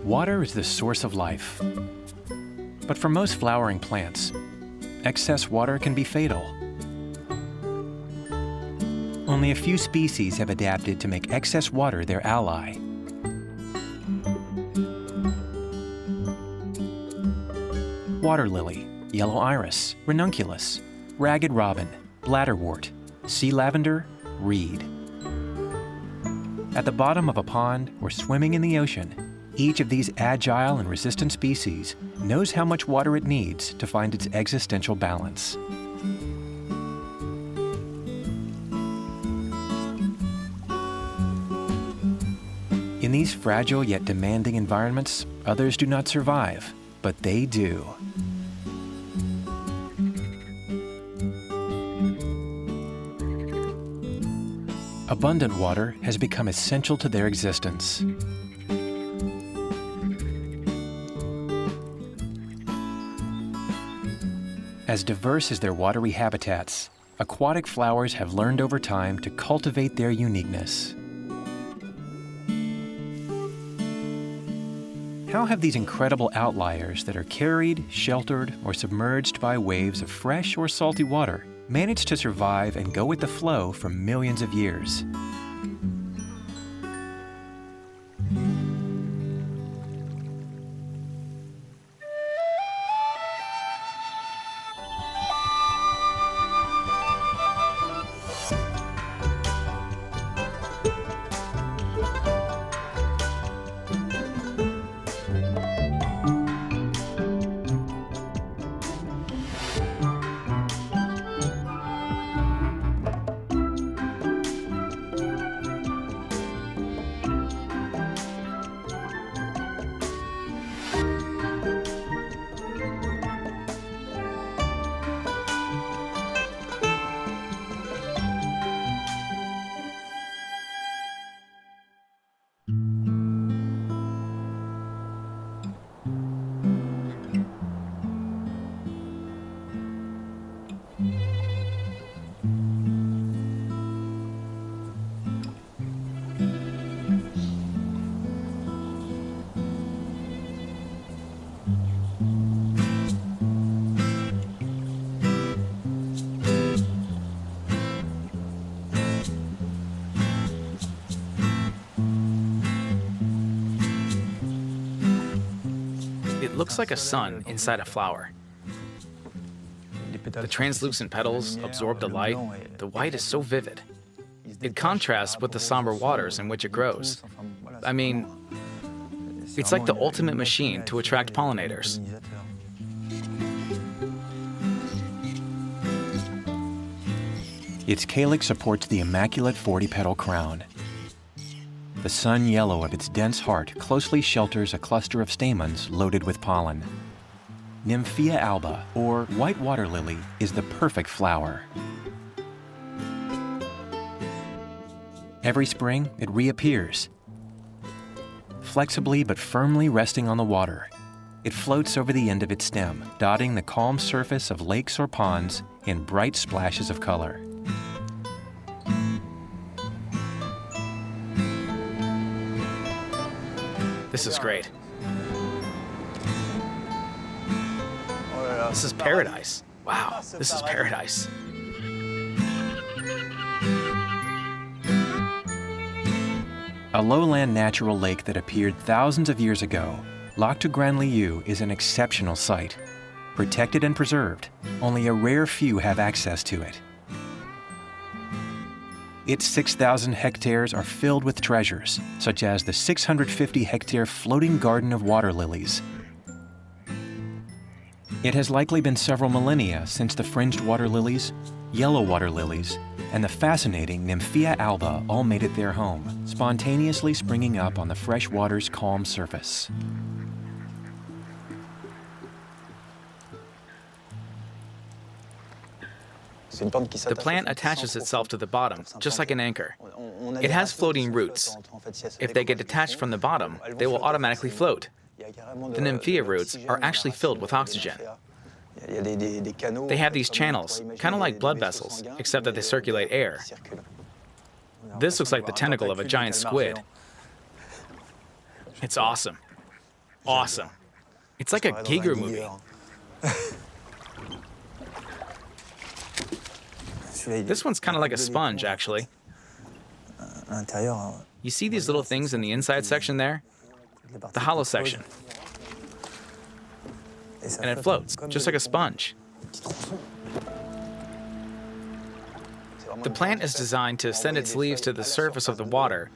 Water is the source of life. But for most flowering plants, excess water can be fatal. Only a few species have adapted to make excess water their ally. Water lily, yellow iris, ranunculus, ragged robin, bladderwort, sea lavender, reed. At the bottom of a pond or swimming in the ocean, each of these agile and resistant species knows how much water it needs to find its existential balance. In these fragile yet demanding environments, others do not survive, but they do. Abundant water has become essential to their existence. As diverse as their watery habitats, aquatic flowers have learned over time to cultivate their uniqueness. How have these incredible outliers that are carried, sheltered, or submerged by waves of fresh or salty water managed to survive and go with the flow for millions of years? It looks like a sun inside a flower. The translucent petals absorb the light. The white is so vivid. It contrasts with the somber waters in which it grows. I mean, it's like the ultimate machine to attract pollinators. Its calyx supports the immaculate 40-petal crown. The sun yellow of its dense heart closely shelters a cluster of stamens loaded with pollen. Nymphea alba, or white water lily, is the perfect flower. Every spring, it reappears. Flexibly but firmly resting on the water, it floats over the end of its stem, dotting the calm surface of lakes or ponds in bright splashes of color. This is great. This is paradise. Wow, this is paradise. A lowland natural lake that appeared thousands of years ago, Lac du Grand Lieu is an exceptional site. Protected and preserved, only a rare few have access to it. Its 6,000 hectares are filled with treasures, such as the 650-hectare floating garden of water lilies. It has likely been several millennia since the fringed water lilies, yellow water lilies, and the fascinating Nymphea alba all made it their home, spontaneously springing up on the fresh water's calm surface. The plant attaches itself to the bottom, just like an anchor. It has floating roots. If they get detached from the bottom, they will automatically float. The Nymphea roots are actually filled with oxygen. They have these channels, kind of like blood vessels, except that they circulate air. This looks like the tentacle of a giant squid. It's awesome. awesome. It's like a Giger movie. This one's kind of like a sponge, actually. You see these little things in the inside section there? The hollow section. And it floats, just like a sponge. The plant is designed to send its leaves to the surface of the water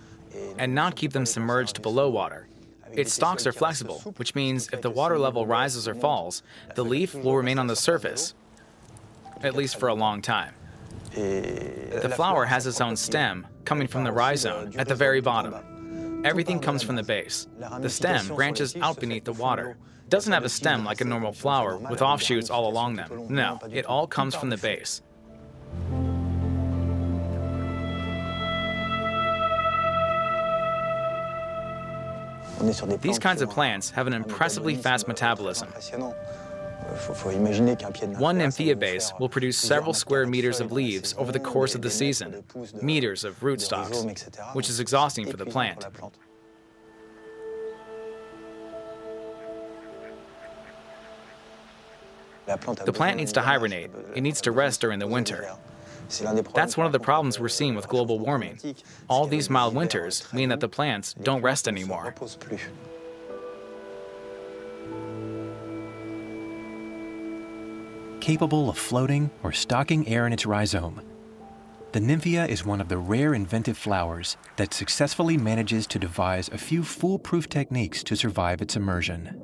and not keep them submerged below water. Its stalks are flexible, which means if the water level rises or falls, the leaf will remain on the surface, at least for a long time. The flower has its own stem, coming from the rhizome at the very bottom. Everything comes from the base. The stem branches out beneath the water. It doesn't have a stem like a normal flower with offshoots all along them. No, it all comes from the base. These kinds of plants have an impressively fast metabolism. One nymphea base will produce several square meters of leaves over the course of the season, meters of rootstocks, which is exhausting for the plant. The plant needs to hibernate. It needs to rest during the winter. That's one of the problems we're seeing with global warming. All these mild winters mean that the plants don't rest anymore. Capable of floating or stocking air in its rhizome, the nymphea is one of the rare inventive flowers that successfully manages to devise a few foolproof techniques to survive its immersion.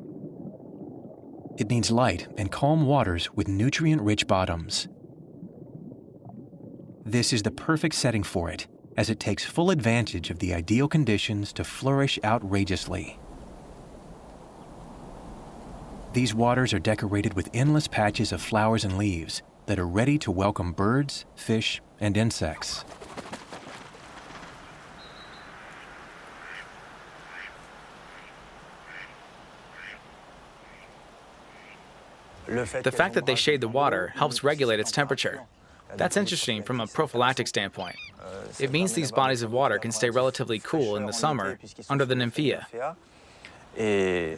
It needs light and calm waters with nutrient-rich bottoms. This is the perfect setting for it, as it takes full advantage of the ideal conditions to flourish outrageously. These waters are decorated with endless patches of flowers and leaves that are ready to welcome birds, fish, and insects. The fact that they shade the water helps regulate its temperature. That's interesting from a prophylactic standpoint. It means these bodies of water can stay relatively cool in the summer under the nymphea,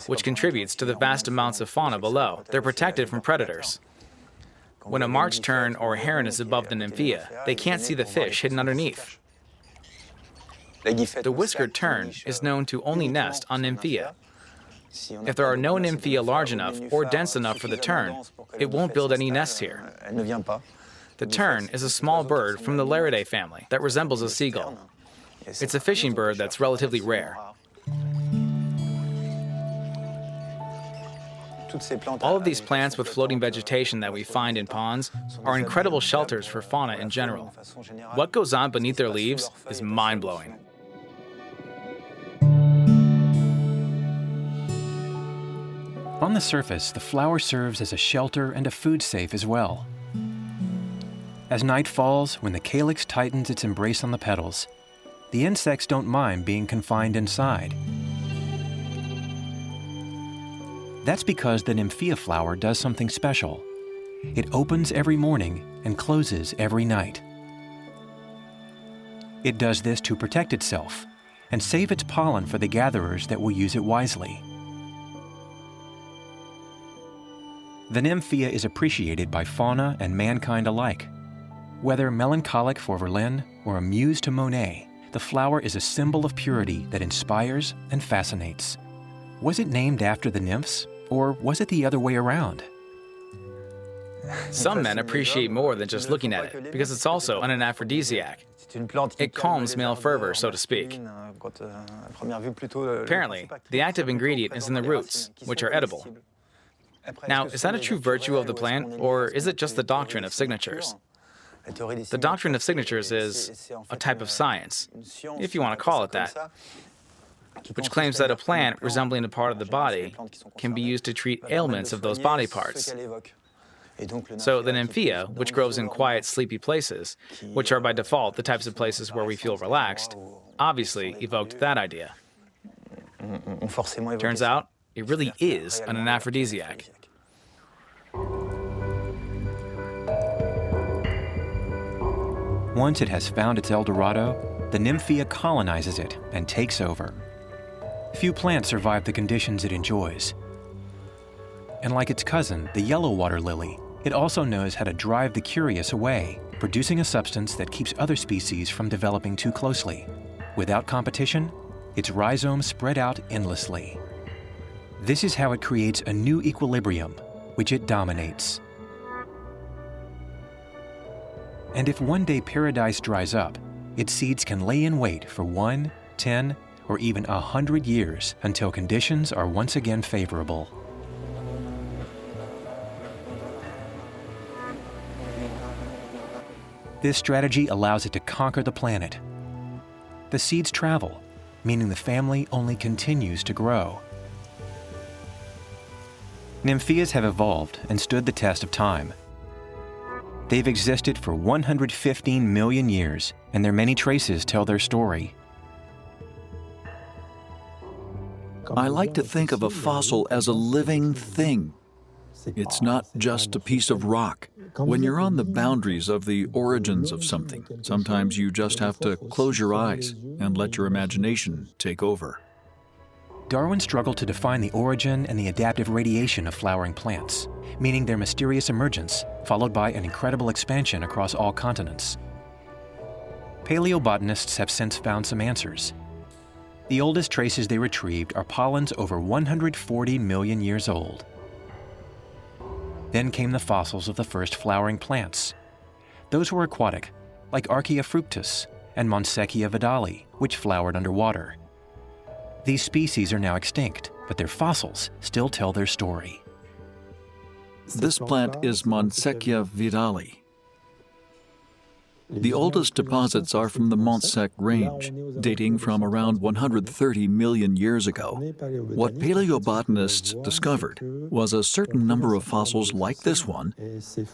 which contributes to the vast amounts of fauna below. They're protected from predators. When a march tern or a heron is above the nymphea, they can't see the fish hidden underneath. The whiskered tern is known to only nest on nymphea. If there are no nymphea large enough or dense enough for the tern, it won't build any nests here. The tern is a small bird from the Laridae family that resembles a seagull. It's a fishing bird that's relatively rare. All of these plants with floating vegetation that we find in ponds are incredible shelters for fauna in general. What goes on beneath their leaves is mind-blowing. On the surface, the flower serves as a shelter and a food safe as well. As night falls, when the calyx tightens its embrace on the petals, the insects don't mind being confined inside. That's because the nymphea flower does something special. It opens every morning and closes every night. It does this to protect itself and save its pollen for the gatherers that will use it wisely. The nymphea is appreciated by fauna and mankind alike. Whether melancholic for Verlaine or a muse to Monet, the flower is a symbol of purity that inspires and fascinates. Was it named after the nymphs, or was it the other way around? Some men appreciate more than just looking at it, because it's also an aphrodisiac. It calms male fervor, so to speak. Apparently, the active ingredient is in the roots, which are edible. Now, is that a true virtue of the plant, or is it just the doctrine of signatures? The doctrine of signatures is a type of science, if you want to call it that, which claims that a plant resembling a part of the body can be used to treat ailments of those body parts. So the nymphea, which grows in quiet, sleepy places, which are by default the types of places where we feel relaxed, obviously evoked that idea. Turns out, it really is an aphrodisiac. Once it has found its El Dorado, the nymphea colonizes it and takes over. Few plants survive the conditions it enjoys. And like its cousin, the yellow water lily, it also knows how to drive the curious away, producing a substance that keeps other species from developing too closely. Without competition, its rhizomes spread out endlessly. This is how it creates a new equilibrium, which it dominates. And if one day paradise dries up, its seeds can lay in wait for 1, 10, or even 100 years until conditions are once again favorable. This strategy allows it to conquer the planet. The seeds travel, meaning the family only continues to grow. Nymphaeas have evolved and stood the test of time. They've existed for 115 million years, and their many traces tell their story. I like to think of a fossil as a living thing. It's not just a piece of rock. When you're on the boundaries of the origins of something, sometimes you just have to close your eyes and let your imagination take over. Darwin struggled to define the origin and the adaptive radiation of flowering plants, meaning their mysterious emergence, followed by an incredible expansion across all continents. Paleobotanists have since found some answers. The oldest traces they retrieved are pollens over 140 million years old. Then came the fossils of the first flowering plants. Those were aquatic, like Archaea fructus and Montsechia vidali, which flowered underwater. These species are now extinct, but their fossils still tell their story. This plant is Montsechia vidali. The oldest deposits are from the Montsec range, dating from around 130 million years ago. What paleobotanists discovered was a certain number of fossils like this one,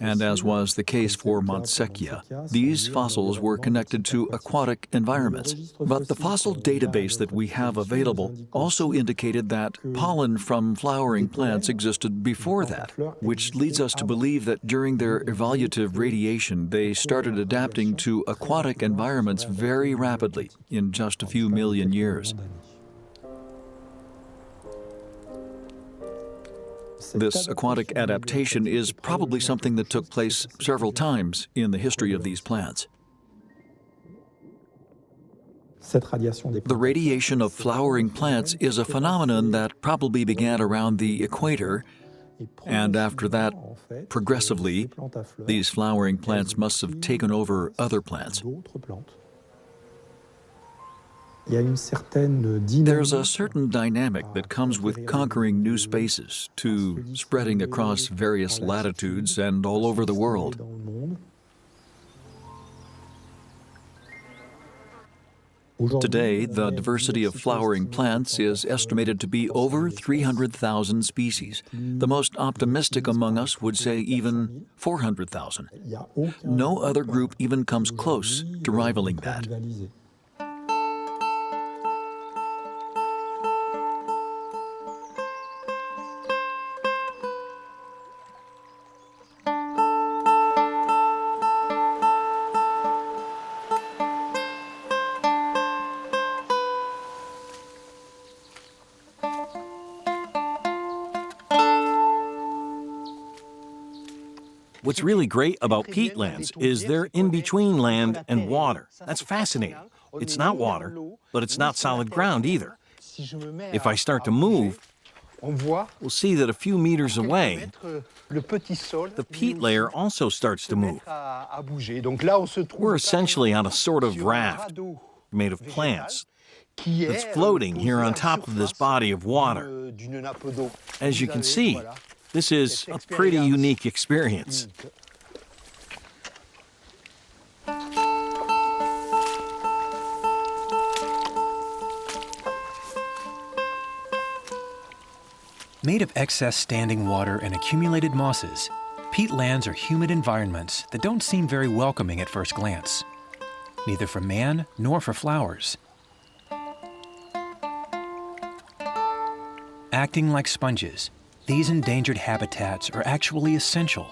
and as was the case for Montsechia, these fossils were connected to aquatic environments. But the fossil database that we have available also indicated that pollen from flowering plants existed before that, which leads us to believe that during their evolutive radiation, they started adapting to aquatic environments very rapidly in just a few million years. This aquatic adaptation is probably something that took place several times in the history of these plants. The radiation of flowering plants is a phenomenon that probably began around the equator, and after that, progressively, these flowering plants must have taken over other plants. There's a certain dynamic that comes with conquering new spaces, to spreading across various latitudes and all over the world. Today, the diversity of flowering plants is estimated to be over 300,000 species. The most optimistic among us would say even 400,000. No other group even comes close to rivaling that. What's really great about peatlands is they're in between land and water. That's fascinating. It's not water, but it's not solid ground either. If I start to move, we'll see that a few meters away, the peat layer also starts to move. We're essentially on a sort of raft made of plants that's floating here on top of this body of water. As you can see, this is a pretty unique experience. Made of excess standing water and accumulated mosses, peatlands are humid environments that don't seem very welcoming at first glance, neither for man nor for flowers. Acting like sponges, these endangered habitats are actually essential.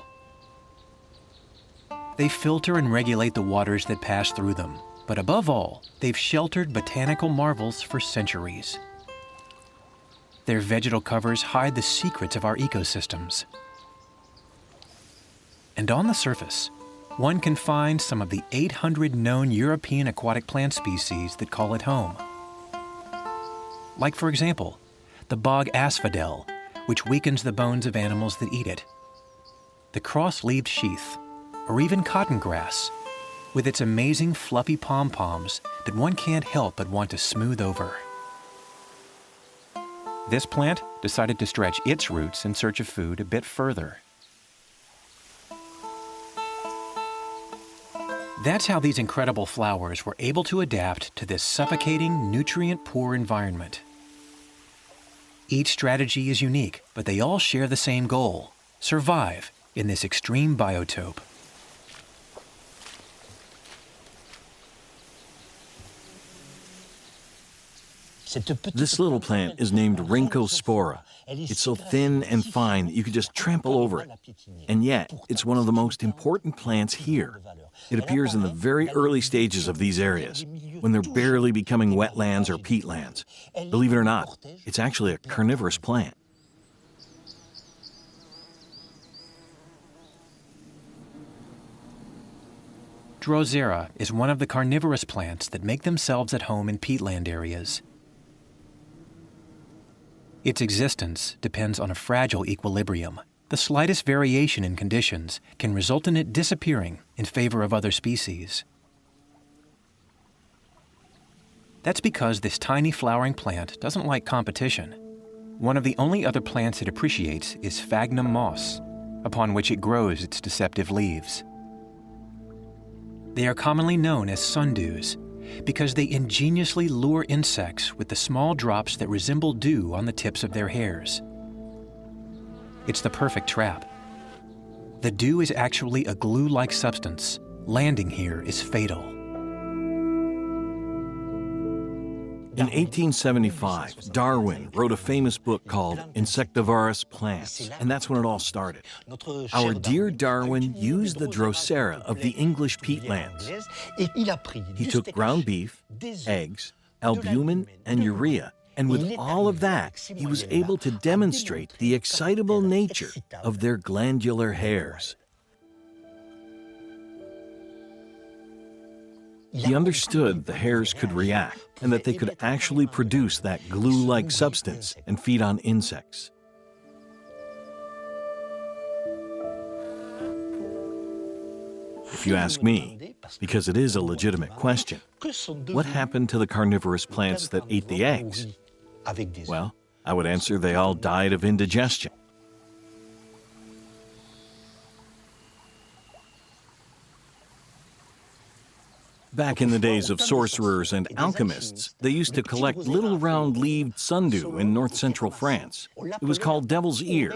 They filter and regulate the waters that pass through them, but above all, they've sheltered botanical marvels for centuries. Their vegetal covers hide the secrets of our ecosystems. And on the surface, one can find some of the 800 known European aquatic plant species that call it home. Like, for example, the bog asphodel, which weakens the bones of animals that eat it. The cross-leaved sheath, or even cotton grass, with its amazing fluffy pom-poms that one can't help but want to smooth over. This plant decided to stretch its roots in search of food a bit further. That's how these incredible flowers were able to adapt to this suffocating, nutrient-poor environment. Each strategy is unique, but they all share the same goal: survive in this extreme biotope. This little plant is named Rhynchospora. It's so thin and fine that you could just trample over it. And yet, it's one of the most important plants here. It appears in the very early stages of these areas, when they're barely becoming wetlands or peatlands. Believe it or not, it's actually a carnivorous plant. Drosera is one of the carnivorous plants that make themselves at home in peatland areas. Its existence depends on a fragile equilibrium. The slightest variation in conditions can result in it disappearing in favor of other species. That's because this tiny flowering plant doesn't like competition. One of the only other plants it appreciates is sphagnum moss, upon which it grows its deceptive leaves. They are commonly known as sundews because they ingeniously lure insects with the small drops that resemble dew on the tips of their hairs. It's the perfect trap. The dew is actually a glue-like substance. Landing here is fatal. In 1875, Darwin wrote a famous book called Insectivorous Plants, and that's when it all started. Our dear Darwin used the Drosera of the English peatlands. He took ground beef, eggs, albumin, and urea, and with all of that, he was able to demonstrate the excitable nature of their glandular hairs. He understood the hairs could react and that they could actually produce that glue-like substance and feed on insects. If you ask me, because it is a legitimate question, what happened to the carnivorous plants that ate the eggs? Well, I would answer they all died of indigestion. Back in the days of sorcerers and alchemists, they used to collect little round-leaved sundew in north-central France. It was called devil's ear.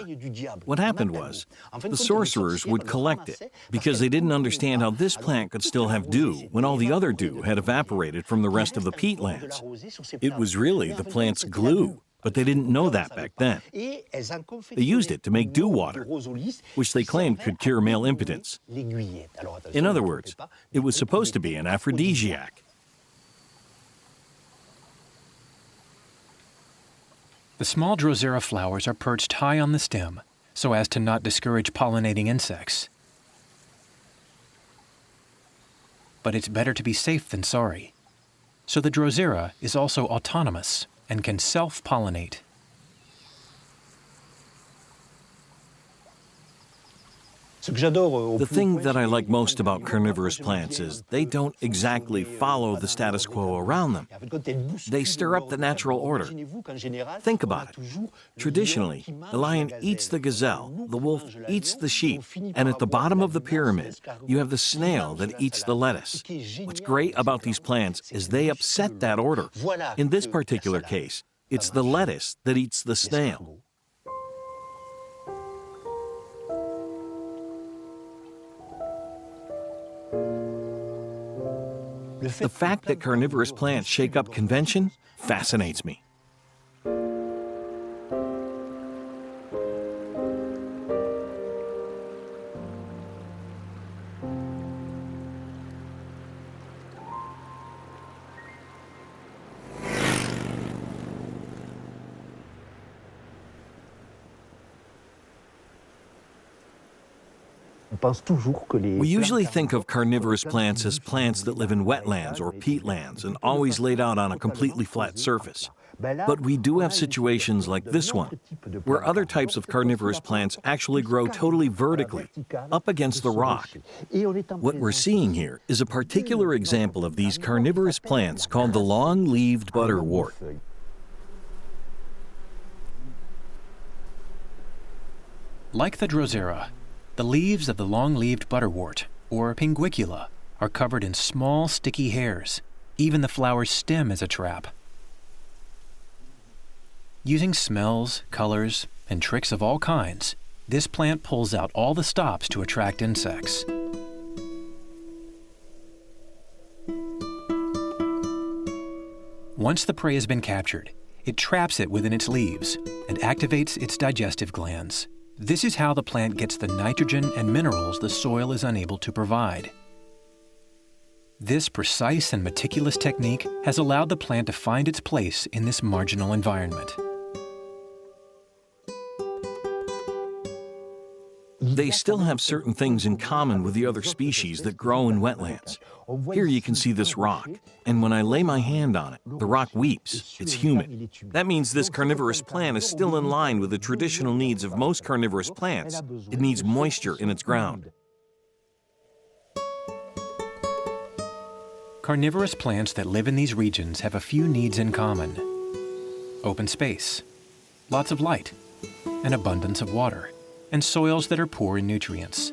What happened was, the sorcerers would collect it because they didn't understand how this plant could still have dew when all the other dew had evaporated from the rest of the peatlands. It was really the plant's glue, but they didn't know that back then. They used it to make dew water, which they claimed could cure male impotence. In other words, it was supposed to be an aphrodisiac. The small Drosera flowers are perched high on the stem so as to not discourage pollinating insects. But it's better to be safe than sorry. So the Drosera is also autonomous and can self-pollinate. The thing that I like most about carnivorous plants is they don't exactly follow the status quo around them. They stir up the natural order. Think about it. Traditionally, the lion eats the gazelle, the wolf eats the sheep, and at the bottom of the pyramid, you have the snail that eats the lettuce. What's great about these plants is they upset that order. In this particular case, it's the lettuce that eats the snail. The fact that carnivorous plants shake up convention fascinates me. We usually think of carnivorous plants as plants that live in wetlands or peatlands and always laid out on a completely flat surface. But we do have situations like this one, where other types of carnivorous plants actually grow totally vertically, up against the rock. What we're seeing here is a particular example of these carnivorous plants called the long-leaved butterwort. Like the Drosera, the leaves of the long-leaved butterwort, or pinguicula, are covered in small, sticky hairs. Even the flower's stem is a trap. Using smells, colors, and tricks of all kinds, this plant pulls out all the stops to attract insects. Once the prey has been captured, it traps it within its leaves and activates its digestive glands. This is how the plant gets the nitrogen and minerals the soil is unable to provide. This precise and meticulous technique has allowed the plant to find its place in this marginal environment. They still have certain things in common with the other species that grow in wetlands. Here you can see this rock, and when I lay my hand on it, the rock weeps. It's humid. That means this carnivorous plant is still in line with the traditional needs of most carnivorous plants. It needs moisture in its ground. Carnivorous plants that live in these regions have a few needs in common: open space, lots of light, an abundance of water, and soils that are poor in nutrients.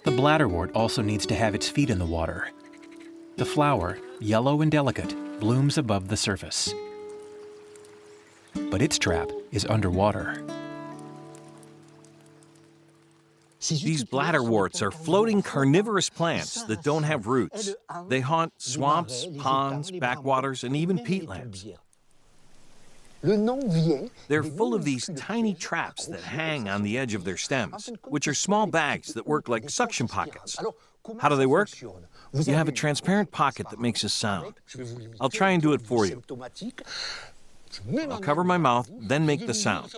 The bladderwort also needs to have its feet in the water. The flower, yellow and delicate, blooms above the surface. But its trap is underwater. These bladderworts are floating carnivorous plants that don't have roots. They haunt swamps, ponds, backwaters, and even peatlands. They're full of these tiny traps that hang on the edge of their stems, which are small bags that work like suction pockets. How do they work? You have a transparent pocket that makes a sound. I'll try and do it for you. I'll cover my mouth, then make the sound.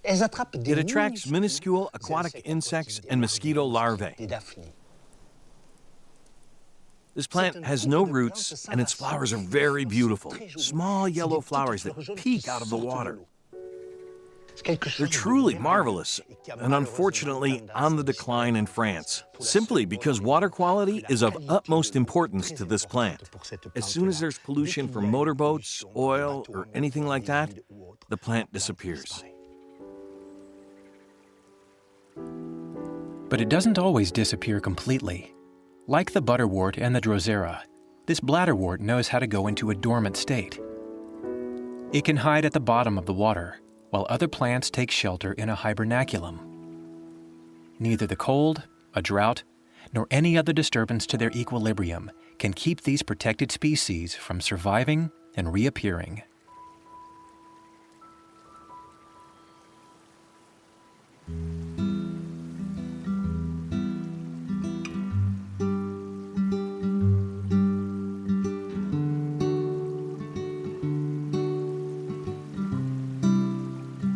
It attracts minuscule aquatic insects and mosquito larvae. This plant has no roots, and its flowers are very beautiful. Small yellow flowers that peek out of the water. They're truly marvelous, and unfortunately on the decline in France, simply because water quality is of utmost importance to this plant. As soon as there's pollution from motorboats, oil, or anything like that, the plant disappears. But it doesn't always disappear completely. Like the butterwort and the Drosera, this bladderwort knows how to go into a dormant state. It can hide at the bottom of the water, while other plants take shelter in a hibernaculum. Neither the cold, a drought, nor any other disturbance to their equilibrium can keep these protected species from surviving and reappearing.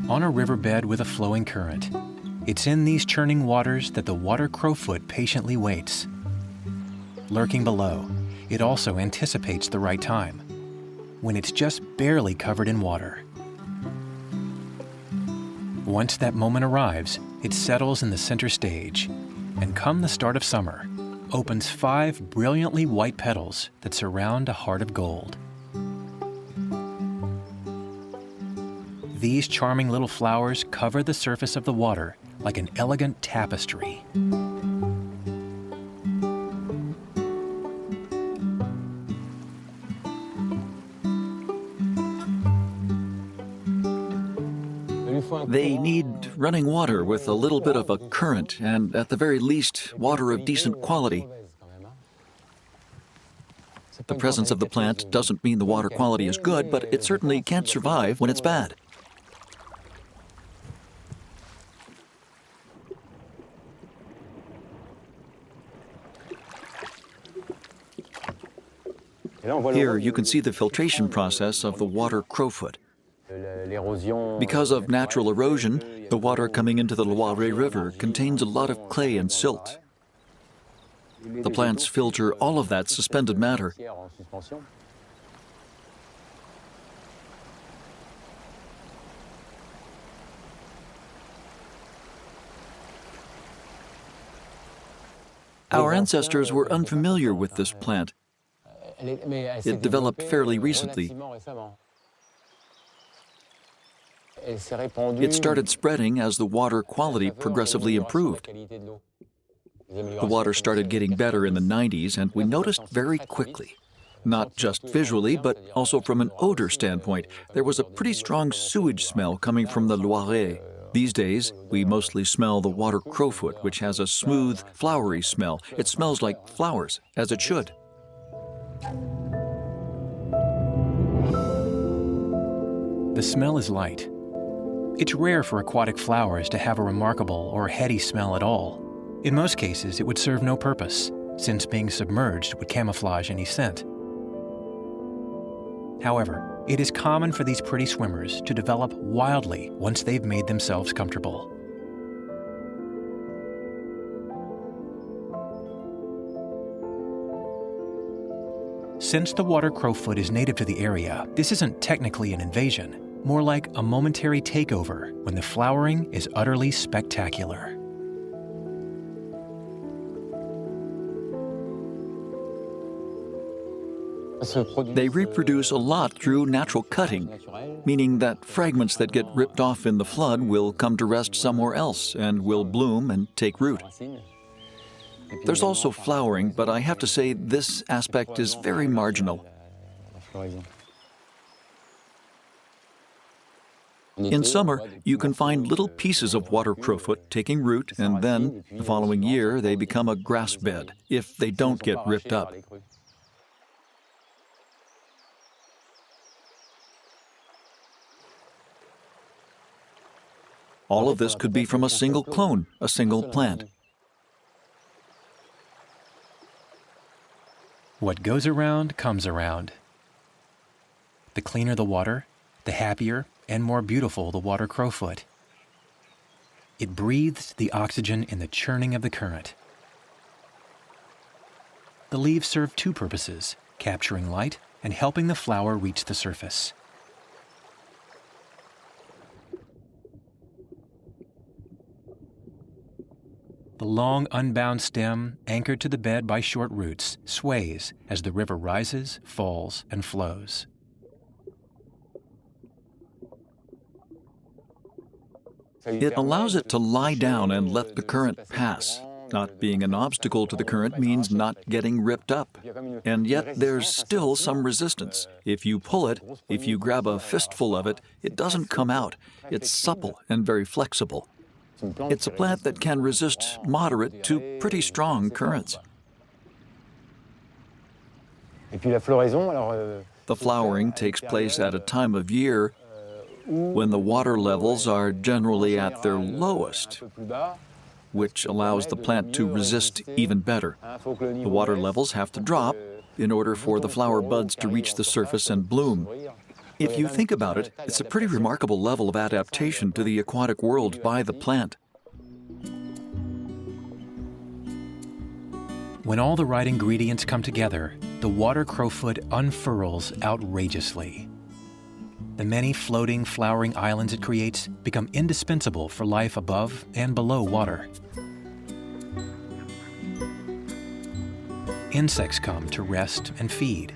On a riverbed with a flowing current, it's in these churning waters that the water crowfoot patiently waits. Lurking below, it also anticipates the right time, when it's just barely covered in water. Once that moment arrives, it settles in the center stage, and come the start of summer, opens 5 brilliantly white petals that surround a heart of gold. These charming little flowers cover the surface of the water like an elegant tapestry. They need running water with a little bit of a current and, at the very least, water of decent quality. The presence of the plant doesn't mean the water quality is good, but it certainly can't survive when it's bad. Here you can see the filtration process of the water crowfoot. Because of natural erosion, the water coming into the Loire River contains a lot of clay and silt. The plants filter all of that suspended matter. Our ancestors were unfamiliar with this plant. It developed fairly recently. It started spreading as the water quality progressively improved. The water started getting better in the 90s, and we noticed very quickly, not just visually, but also from an odor standpoint, there was a pretty strong sewage smell coming from the Loire. These days, we mostly smell the water crowfoot, which has a smooth, flowery smell. It smells like flowers, as it should. The smell is light. It's rare for aquatic flowers to have a remarkable or heady smell at all. In most cases, it would serve no purpose, since being submerged would camouflage any scent. However, it is common for these pretty swimmers to develop wildly once they've made themselves comfortable. Since the water crowfoot is native to the area, this isn't technically an invasion, more like a momentary takeover when the flowering is utterly spectacular. They reproduce a lot through natural cutting, meaning that fragments that get ripped off in the flood will come to rest somewhere else and will bloom and take root. There's also flowering, but I have to say this aspect is very marginal. In summer, you can find little pieces of water crowfoot taking root, and then, the following year, they become a grass bed, if they don't get ripped up. All of this could be from a single clone, a single plant. What goes around comes around. The cleaner the water, the happier and more beautiful the water crowfoot. It breathes the oxygen in the churning of the current. The leaves serve two purposes, capturing light and helping the flower reach the surface. The long, unbound stem, anchored to the bed by short roots, sways as the river rises, falls, and flows. It allows it to lie down and let the current pass. Not being an obstacle to the current means not getting ripped up. And yet there's still some resistance. If you pull it, if you grab a fistful of it, it doesn't come out. It's supple and very flexible. It's a plant that can resist moderate to pretty strong currents. The flowering takes place at a time of year when the water levels are generally at their lowest, which allows the plant to resist even better. The water levels have to drop in order for the flower buds to reach the surface and bloom. If you think about it, it's a pretty remarkable level of adaptation to the aquatic world by the plant. When all the right ingredients come together, the water crowfoot unfurls outrageously. The many floating, flowering islands it creates become indispensable for life above and below water. Insects come to rest and feed.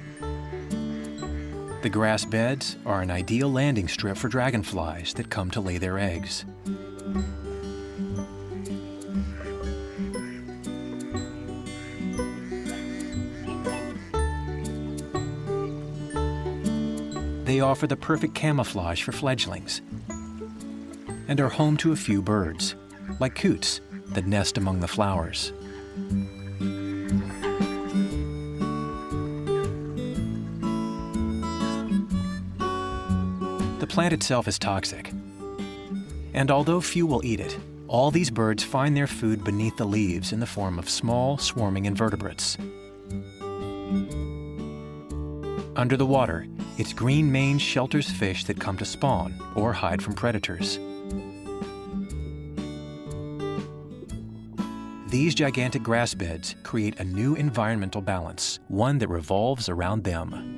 The grass beds are an ideal landing strip for dragonflies that come to lay their eggs. They offer the perfect camouflage for fledglings and are home to a few birds, like coots that nest among the flowers. The plant itself is toxic, and although few will eat it, all these birds find their food beneath the leaves in the form of small, swarming invertebrates. Under the water, Its green mane shelters fish that come to spawn or hide from predators. These gigantic grass beds create a new environmental balance, one that revolves around them.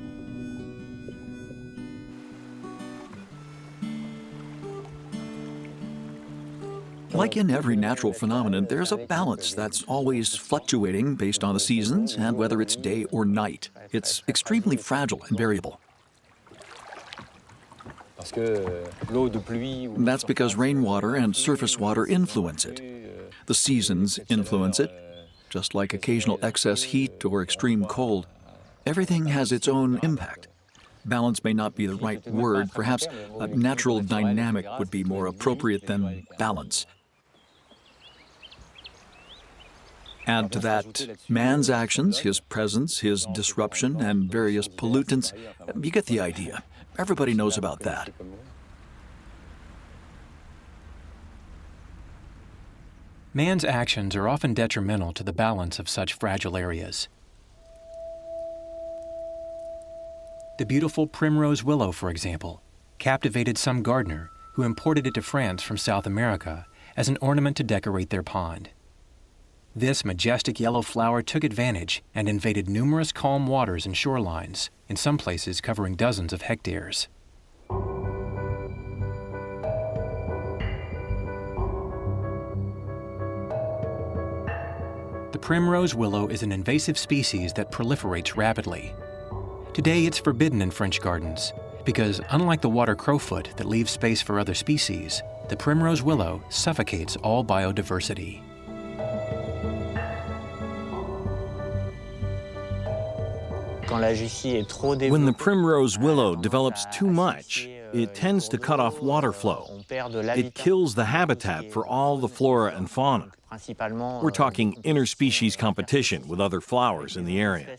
Like in every natural phenomenon, there's a balance that's always fluctuating based on the seasons and whether it's day or night. It's extremely fragile and variable. That's because rainwater and surface water influence it. The seasons influence it, just like occasional excess heat or extreme cold. Everything has its own impact. Balance may not be the right word. Perhaps a natural dynamic would be more appropriate than balance. Add to that man's actions, his presence, his disruption, and various pollutants. You get the idea. Everybody knows about that. Man's actions are often detrimental to the balance of such fragile areas. The beautiful primrose willow, for example, captivated some gardener who imported it to France from South America as an ornament to decorate their pond. This majestic yellow flower took advantage and invaded numerous calm waters and shorelines, in some places covering dozens of hectares. The primrose willow is an invasive species that proliferates rapidly. Today it's forbidden in French gardens because, unlike the water crowfoot that leaves space for other species, the primrose willow suffocates all biodiversity. When the primrose willow develops too much, it tends to cut off water flow. It kills the habitat for all the flora and fauna. We're talking interspecies competition with other flowers in the area.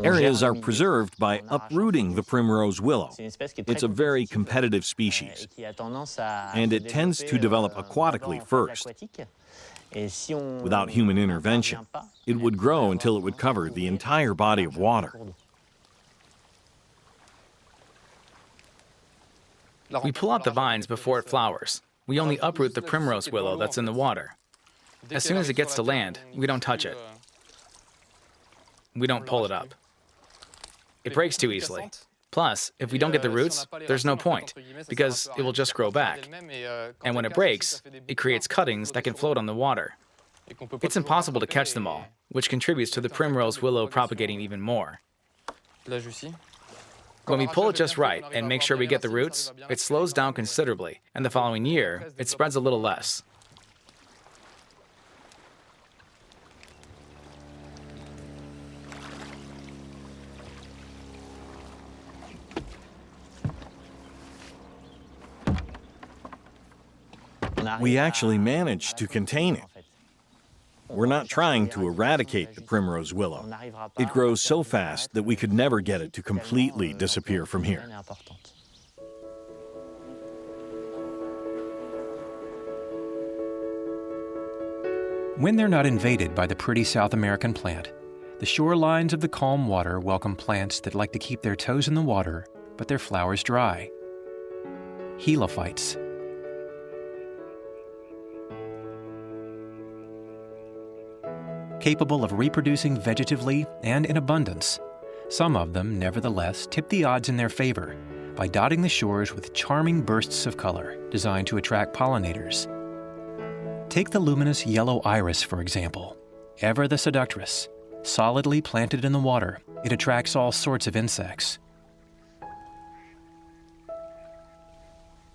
Areas are preserved by uprooting the primrose willow. It's a very competitive species, and it tends to develop aquatically first. Without human intervention, it would grow until it would cover the entire body of water. We pull out the vines before it flowers. We only uproot the primrose willow that's in the water. As soon as it gets to land, we don't touch it. We don't pull it up. It breaks too easily. Plus, if we don't get the roots, there's no point, because it will just grow back. And when it breaks, it creates cuttings that can float on the water. It's impossible to catch them all, which contributes to the primrose willow propagating even more. When we pull it just right and make sure we get the roots, it slows down considerably, and the following year, it spreads a little less. We actually managed to contain it. We're not trying to eradicate the primrose willow. It grows so fast that we could never get it to completely disappear from here. When they're not invaded by the pretty South American plant, the shorelines of the calm water welcome plants that like to keep their toes in the water, but their flowers dry. Helophytes. Capable of reproducing vegetatively and in abundance, some of them, nevertheless, tip the odds in their favor by dotting the shores with charming bursts of color designed to attract pollinators. Take the luminous yellow iris, for example. Ever the seductress, solidly planted in the water, it attracts all sorts of insects.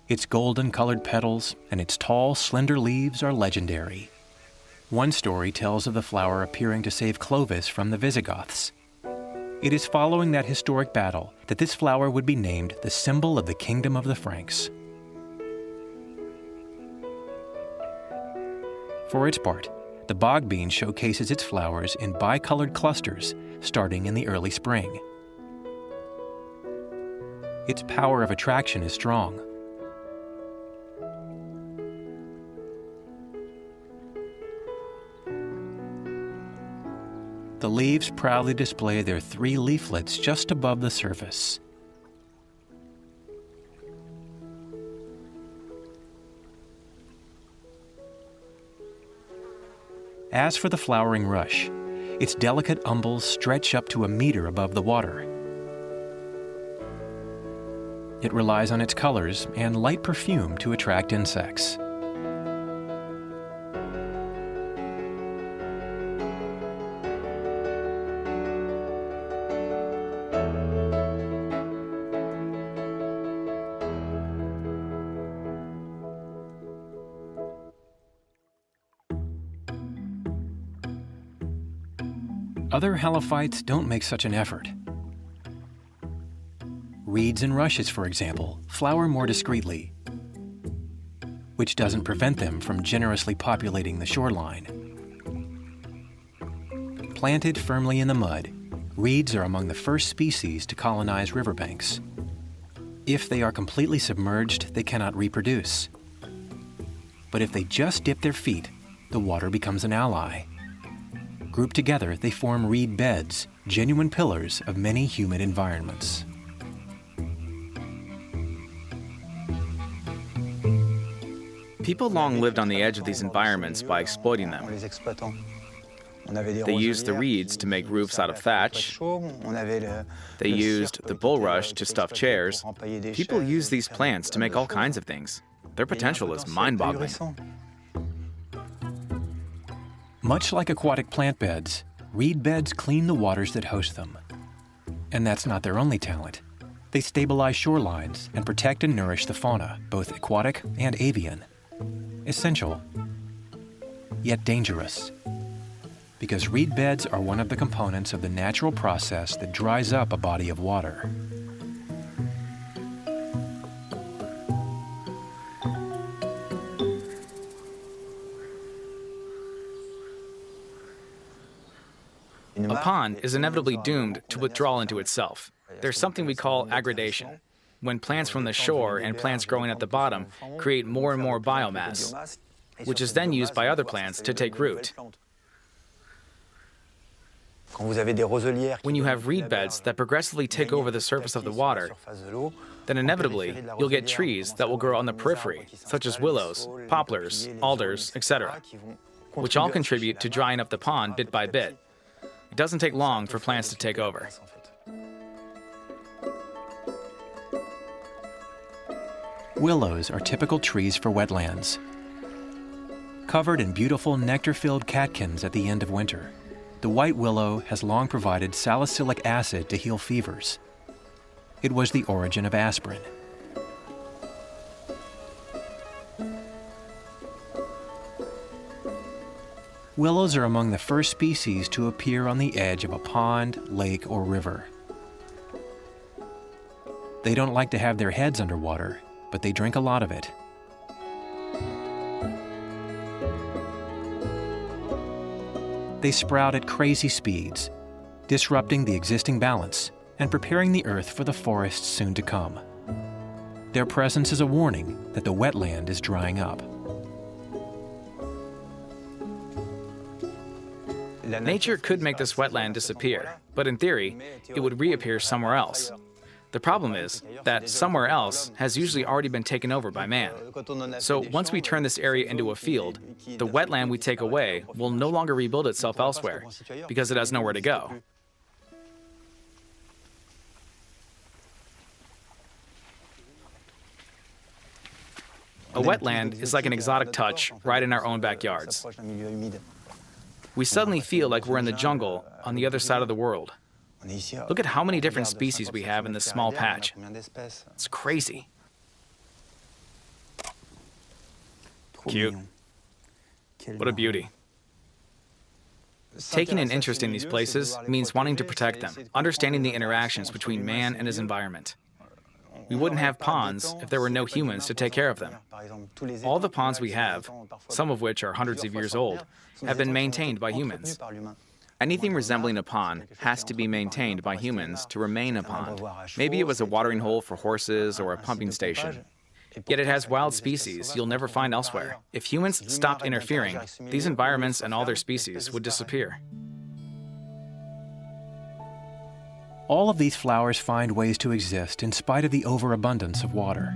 Its golden-colored petals and its tall, slender leaves are legendary. One story tells of the flower appearing to save Clovis from the Visigoths. It is following that historic battle that this flower would be named the symbol of the kingdom of the Franks. For its part, the bog bean showcases its flowers in bicolored clusters starting in the early spring. Its power of attraction is strong. The leaves proudly display their 3 leaflets just above the surface. As for the flowering rush, its delicate umbels stretch up to a meter above the water. It relies on its colors and light perfume to attract insects. Other halophytes don't make such an effort. Reeds and rushes, for example, flower more discreetly, which doesn't prevent them from generously populating the shoreline. Planted firmly in the mud, reeds are among the first species to colonize riverbanks. If they are completely submerged, they cannot reproduce. But if they just dip their feet, the water becomes an ally. Grouped together, they form reed beds, genuine pillars of many humid environments. People long lived on the edge of these environments by exploiting them. They used the reeds to make roofs out of thatch. They used the bulrush to stuff chairs. People use these plants to make all kinds of things. Their potential is mind-boggling. Much like aquatic plant beds, reed beds clean the waters that host them. And that's not their only talent. They stabilize shorelines and protect and nourish the fauna, both aquatic and avian. Essential, yet dangerous, because reed beds are one of the components of the natural process that dries up a body of water. A pond is inevitably doomed to withdrawal into itself. There's something we call aggradation, when plants from the shore and plants growing at the bottom create more and more biomass, which is then used by other plants to take root. When you have reed beds that progressively take over the surface of the water, then inevitably you'll get trees that will grow on the periphery, such as willows, poplars, alders, etc., which all contribute to drying up the pond bit by bit. It doesn't take long for plants to take over. Willows are typical trees for wetlands. Covered in beautiful nectar-filled catkins at the end of winter, the white willow has long provided salicylic acid to heal fevers. It was the origin of aspirin. Willows are among the first species to appear on the edge of a pond, lake, or river. They don't like to have their heads underwater, but they drink a lot of it. They sprout at crazy speeds, disrupting the existing balance and preparing the earth for the forests soon to come. Their presence is a warning that the wetland is drying up. Nature could make this wetland disappear, but in theory, it would reappear somewhere else. The problem is that somewhere else has usually already been taken over by man. So once we turn this area into a field, the wetland we take away will no longer rebuild itself elsewhere because it has nowhere to go. A wetland is like an exotic touch right in our own backyards. We suddenly feel like we're in the jungle on the other side of the world. Look at how many different species we have in this small patch. It's crazy. Cute. What a beauty. Taking an interest in these places means wanting to protect them, understanding the interactions between man and his environment. We wouldn't have ponds if there were no humans to take care of them. All the ponds we have, some of which are hundreds of years old, have been maintained by humans. Anything resembling a pond has to be maintained by humans to remain a pond. Maybe it was a watering hole for horses or a pumping station. Yet it has wild species you'll never find elsewhere. If humans stopped interfering, these environments and all their species would disappear. All of these flowers find ways to exist in spite of the overabundance of water.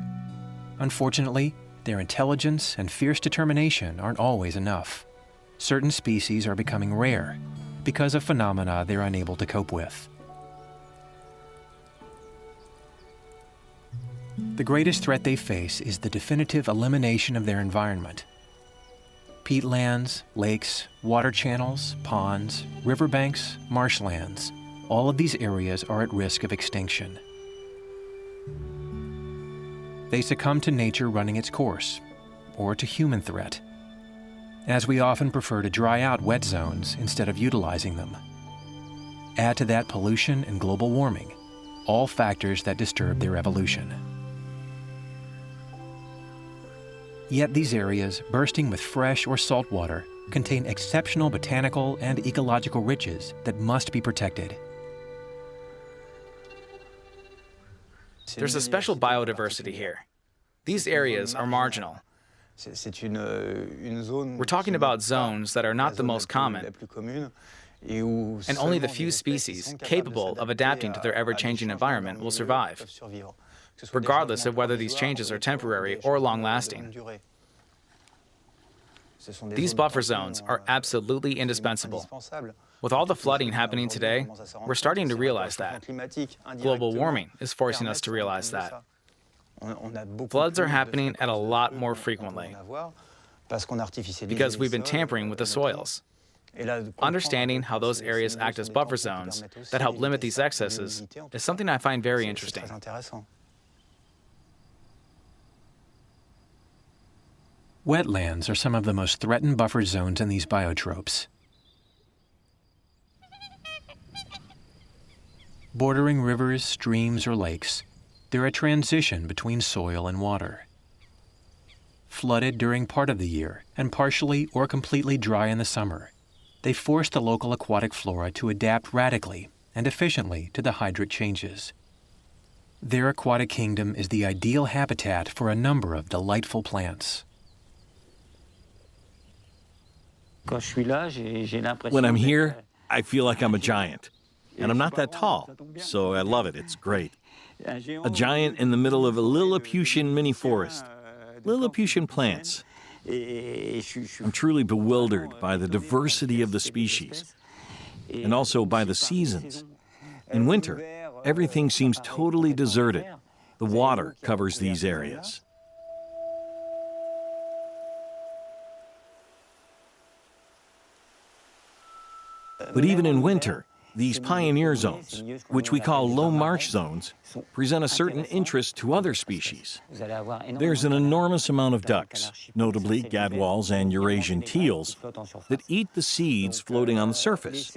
Unfortunately, their intelligence and fierce determination aren't always enough. Certain species are becoming rare because of phenomena they're unable to cope with. The greatest threat they face is the definitive elimination of their environment. Peatlands, lakes, water channels, ponds, riverbanks, marshlands, all of these areas are at risk of extinction. They succumb to nature running its course, or to human threat, as we often prefer to dry out wet zones instead of utilizing them. Add to that pollution and global warming, all factors that disturb their evolution. Yet these areas, bursting with fresh or salt water, contain exceptional botanical and ecological riches that must be protected. There's a special biodiversity here. These areas are marginal. We're talking about zones that are not the most common, and only the few species capable of adapting to their ever-changing environment will survive, regardless of whether these changes are temporary or long-lasting. These buffer zones are absolutely indispensable. With all the flooding happening today, we're starting to realize that. Global warming is forcing us to realize that. Floods are happening at a lot more frequently because we've been tampering with the soils. Understanding how those areas act as buffer zones that help limit these excesses is something I find very interesting. Wetlands are some of the most threatened buffer zones in these biotopes. Bordering rivers, streams, or lakes, they're a transition between soil and water. Flooded during part of the year and partially or completely dry in the summer, they force the local aquatic flora to adapt radically and efficiently to the hydrate changes. Their aquatic kingdom is the ideal habitat for a number of delightful plants. When I'm here, I feel like I'm a giant. And I'm not that tall, so I love it. It's great. A giant in the middle of a Lilliputian mini forest. Lilliputian plants. I'm truly bewildered by the diversity of the species, and also by the seasons. In winter, everything seems totally deserted. The water covers these areas. But even in winter, these pioneer zones, which we call low marsh zones, present a certain interest to other species. There's an enormous amount of ducks, notably gadwalls and Eurasian teals, that eat the seeds floating on the surface.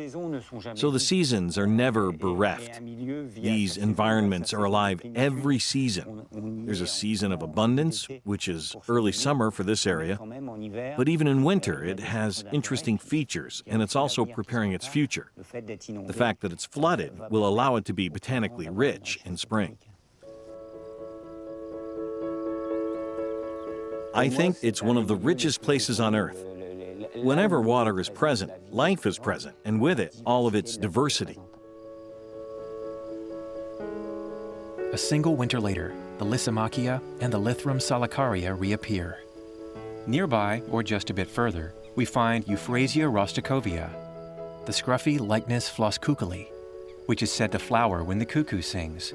So the seasons are never bereft. These environments are alive every season. There's a season of abundance, which is early summer for this area, but even in winter it has interesting features, and it's also preparing its future. The fact that it's flooded will allow it to be botanically rich in spring. I think it's one of the richest places on Earth. Whenever water is present, life is present, and with it, all of its diversity. A single winter later, the Lysimachia and the Lythrum solicaria reappear. Nearby, or just a bit further, we find Euphrasia rusticovia, the scruffy Lychnus flosscuculi, which is said to flower when the cuckoo sings,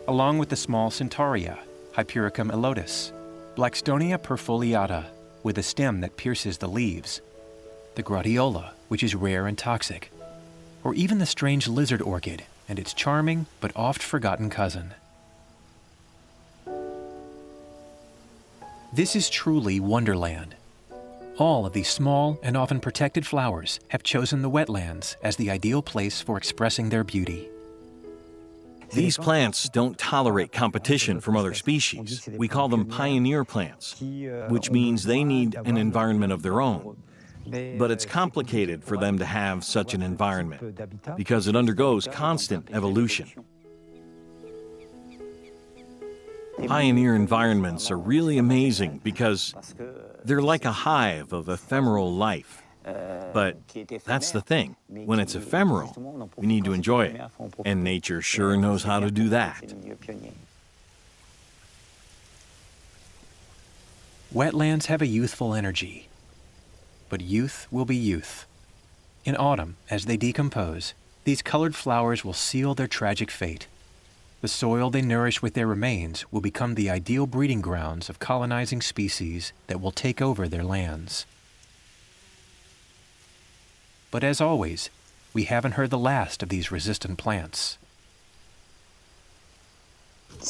along with the small Centaurea, Hypericum elotus, Blackstonia perfoliata, with a stem that pierces the leaves, the Gratiola, which is rare and toxic, or even the strange lizard orchid and its charming but oft-forgotten cousin. This is truly Wonderland. All of these small and often protected flowers have chosen the wetlands as the ideal place for expressing their beauty. These plants don't tolerate competition from other species. We call them pioneer plants, which means they need an environment of their own. But it's complicated for them to have such an environment because it undergoes constant evolution. Pioneer environments are really amazing because they're like a hive of ephemeral life. But that's the thing. When it's ephemeral, we need to enjoy it. And nature sure knows how to do that. Wetlands have a youthful energy, but youth will be youth. In autumn, as they decompose, these colored flowers will seal their tragic fate. The soil they nourish with their remains will become the ideal breeding grounds of colonizing species that will take over their lands. But as always, we haven't heard the last of these resistant plants.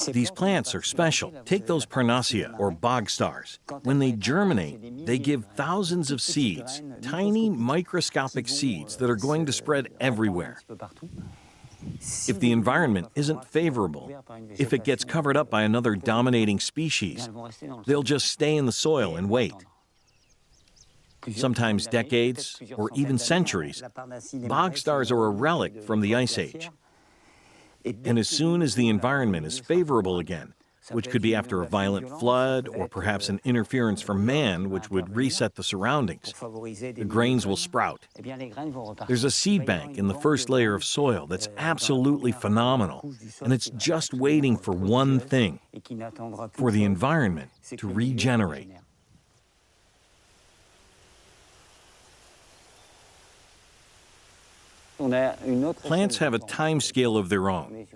These plants are special. Take those Parnassia, or bog stars. When they germinate, they give thousands of seeds, tiny microscopic seeds that are going to spread everywhere. If the environment isn't favorable, if it gets covered up by another dominating species, they'll just stay in the soil and wait. Sometimes decades or even centuries, bog stars are a relic from the Ice Age. And as soon as the environment is favorable again, which could be after a violent flood or perhaps an interference from man which would reset the surroundings, the grains will sprout. There's a seed bank in the first layer of soil that's absolutely phenomenal, and it's just waiting for one thing, for the environment to regenerate. Plants have a time scale of their own.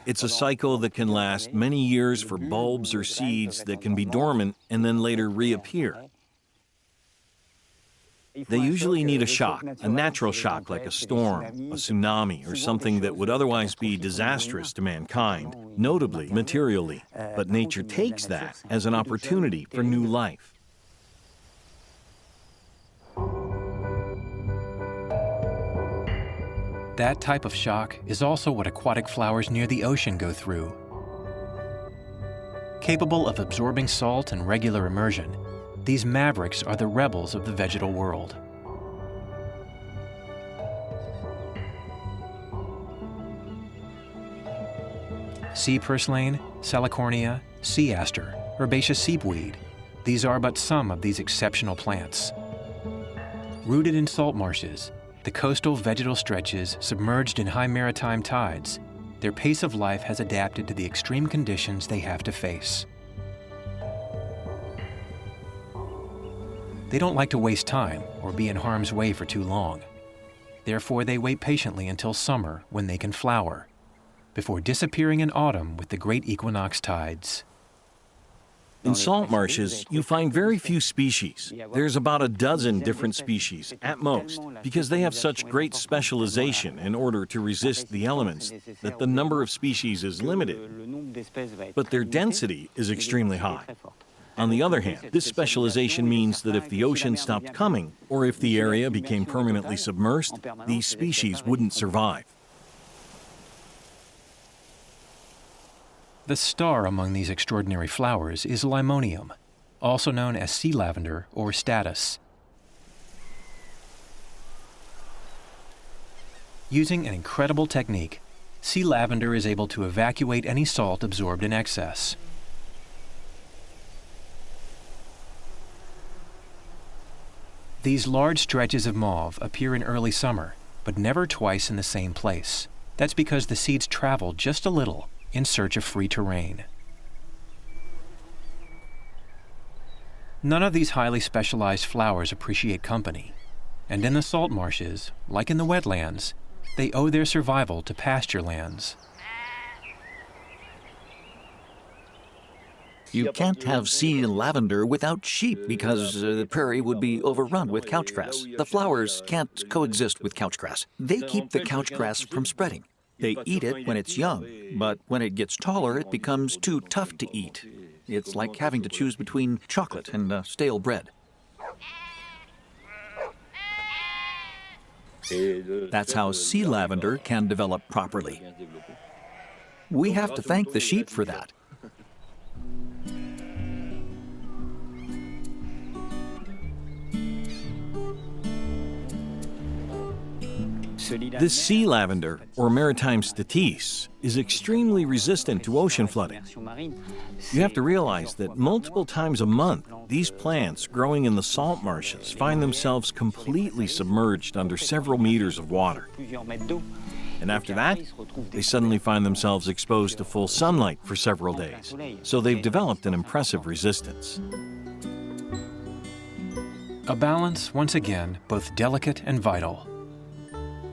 It's a cycle that can last many years for bulbs or seeds that can be dormant and then later reappear. They usually need a shock, a natural shock like a storm, a tsunami, or something that would otherwise be disastrous to mankind, notably materially. But nature takes that as an opportunity for new life. That type of shock is also what aquatic flowers near the ocean go through. Capable of absorbing salt and regular immersion, these mavericks are the rebels of the vegetal world. Sea purslane, salicornia, sea aster, herbaceous seepweed, these are but some of these exceptional plants. Rooted in salt marshes, the coastal vegetal stretches submerged in high maritime tides, their pace of life has adapted to the extreme conditions they have to face. They don't like to waste time or be in harm's way for too long. Therefore, they wait patiently until summer when they can flower, before disappearing in autumn with the great equinox tides. In salt marshes, you find very few species. There's about a dozen different species, at most, because they have such great specialization in order to resist the elements that the number of species is limited, but their density is extremely high. On the other hand, this specialization means that if the ocean stopped coming, or if the area became permanently submersed, these species wouldn't survive. The star among these extraordinary flowers is limonium, also known as sea lavender or statice. Using an incredible technique, sea lavender is able to evacuate any salt absorbed in excess. These large stretches of mauve appear in early summer, but never twice in the same place. That's because the seeds travel just a little in search of free terrain. None of these highly specialized flowers appreciate company, and in the salt marshes, like in the wetlands, they owe their survival to pasture lands. You can't have sea lavender without sheep because the prairie would be overrun with couchgrass. The flowers can't coexist with couchgrass. They keep the couchgrass from spreading. They eat it when it's young, but when it gets taller, it becomes too tough to eat. It's like having to choose between chocolate and stale bread. That's how sea lavender can develop properly. We have to thank the sheep for that. This sea lavender, or maritime statice, is extremely resistant to ocean flooding. You have to realize that multiple times a month, these plants growing in the salt marshes find themselves completely submerged under several meters of water. And after that, they suddenly find themselves exposed to full sunlight for several days. So they've developed an impressive resistance. A balance, once again, both delicate and vital.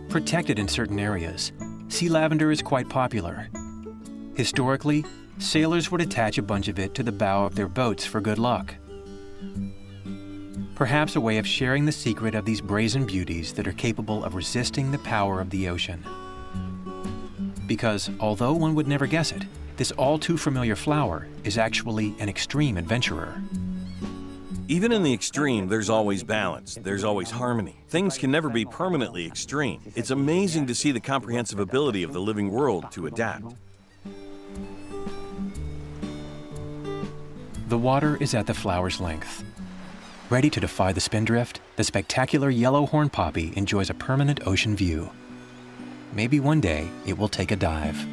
Protected in certain areas, sea lavender is quite popular. Historically, sailors would attach a bunch of it to the bow of their boats for good luck. Perhaps a way of sharing the secret of these brazen beauties that are capable of resisting the power of the ocean. Because, although one would never guess it, this all-too-familiar flower is actually an extreme adventurer. Even in the extreme, there's always balance. There's always harmony. Things can never be permanently extreme. It's amazing to see the comprehensive ability of the living world to adapt. The water is at the flower's length. Ready to defy the spindrift, the spectacular yellow horn poppy enjoys a permanent ocean view. Maybe one day it will take a dive.